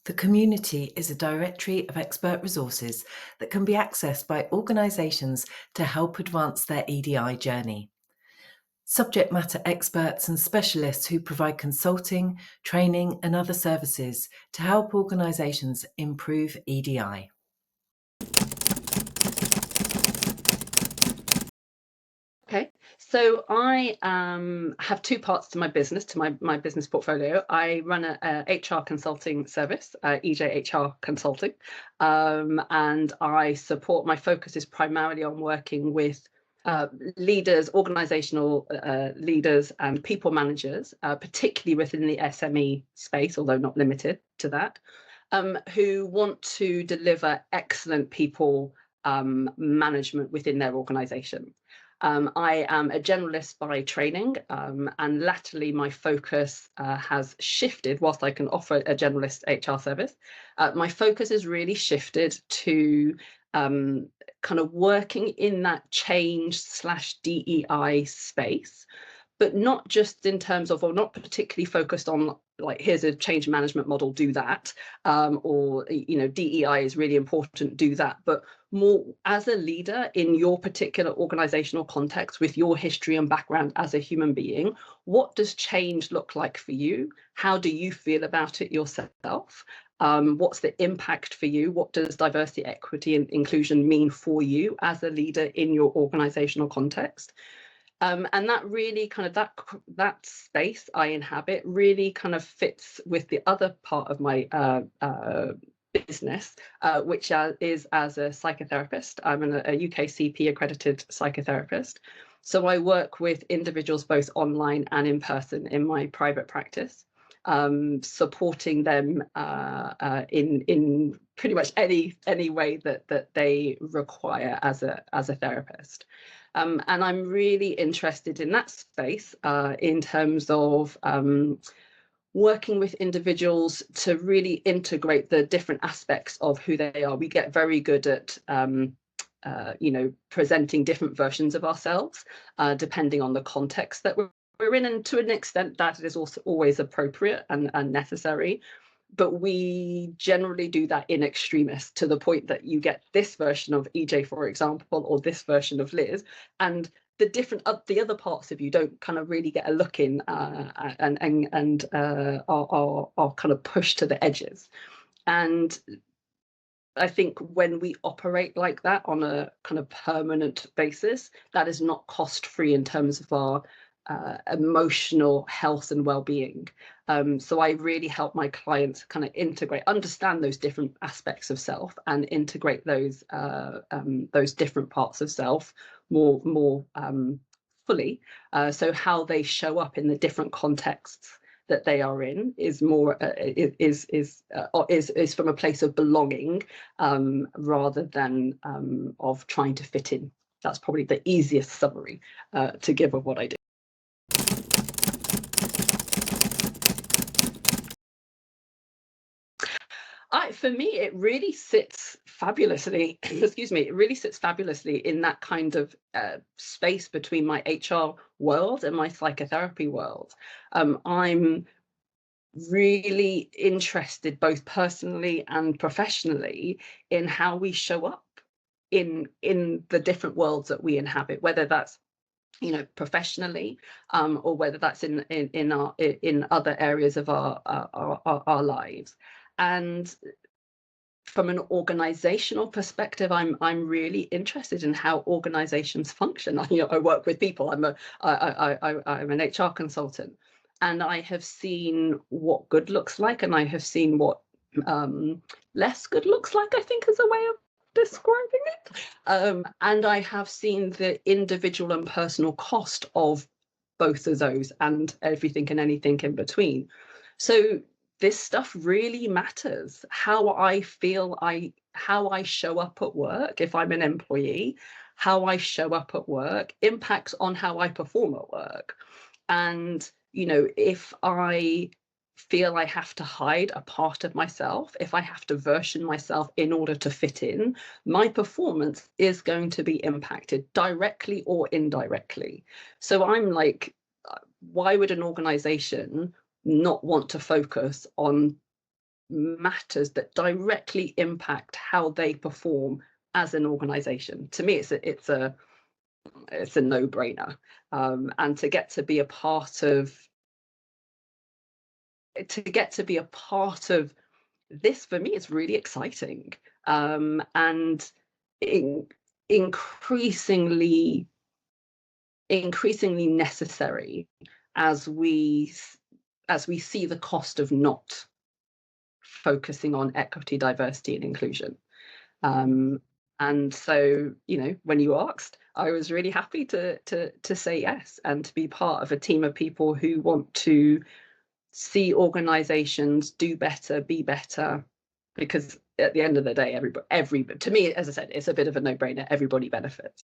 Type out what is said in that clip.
The community is a directory of expert resources that can be accessed by organisations to help advance their EDI journey. Subject matter experts and specialists who provide consulting, training, and other services to help organisations improve EDI. Okay, so I have two parts to my business, to my business portfolio. I run a HR consulting service, EJ HR Consulting, and I support. My focus is primarily on working with leaders, organizational leaders, and people managers, particularly within the SME space, although not limited to that, who want to deliver excellent people management within their organization. I am a generalist by training, and latterly my focus has shifted. Whilst I can offer a generalist HR service, my focus has really shifted to kind of working in that change/DEI space, but not just in terms of, or not particularly focused on, like, here's a change management model, do that, or DEI is really important, do that, but more as a leader in your particular organizational context, with your history and background as a human being. What does change look like for you? How do you feel about it yourself? What's the impact for you? What does diversity, equity, and inclusion mean for you as a leader in your organizational context? And that really kind of that space I inhabit really kind of fits with the other part of my business, which is as a psychotherapist. I'm a UKCP accredited psychotherapist. So I work with individuals both online and in person in my private practice, supporting them in pretty much any way that they require as a therapist. And I'm really interested in that space in terms of working with individuals to really integrate the different aspects of who they are. We get very good at presenting different versions of ourselves, depending on the context that we're in, and to an extent that is also always appropriate and necessary. But we generally do that in extremis, to the point that you get this version of EJ, for example, or this version of Liz, and the other parts of you don't kind of really get a look in, and are kind of pushed to the edges. And I think when we operate like that on a kind of permanent basis, that is not cost-free in terms of our emotional health and well-being. So I really help my clients kind of understand those different aspects of self, and integrate those different parts of self more fully. So how they show up in the different contexts that they are in is more is from a place of belonging, rather than of trying to fit in. That's probably the easiest summary to give of what I do. For me, it really sits fabulously, excuse me, it really sits fabulously in that kind of space between my HR world and my psychotherapy world. I'm really interested, both personally and professionally, in how we show up in the different worlds that we inhabit, whether that's professionally, or whether that's in other areas of our lives. And from an organizational perspective, I'm really interested in how organizations function. I work with people. I'm an HR consultant, and I have seen what good looks like, and I have seen what less good looks like, I think, is a way of describing it. And I have seen the individual and personal cost of both of those, and everything and anything in between. So this stuff really matters. How I feel, how I show up at work, if I'm an employee, how I show up at work impacts on how I perform at work. And if I feel I have to hide a part of myself, if I have to version myself in order to fit in, my performance is going to be impacted directly or indirectly. So I'm like, why would an organization not want to focus on matters that directly impact how they perform as an organization. To me, it's a no-brainer. And to get to be a part of this, for me, is really exciting, and increasingly necessary as we see the cost of not focusing on equity, diversity, and inclusion. And so, when you asked, I was really happy to say yes, and to be part of a team of people who want to see organizations do better, be better, because at the end of the day, everybody, to me, as I said, it's a bit of a no-brainer. Everybody benefits.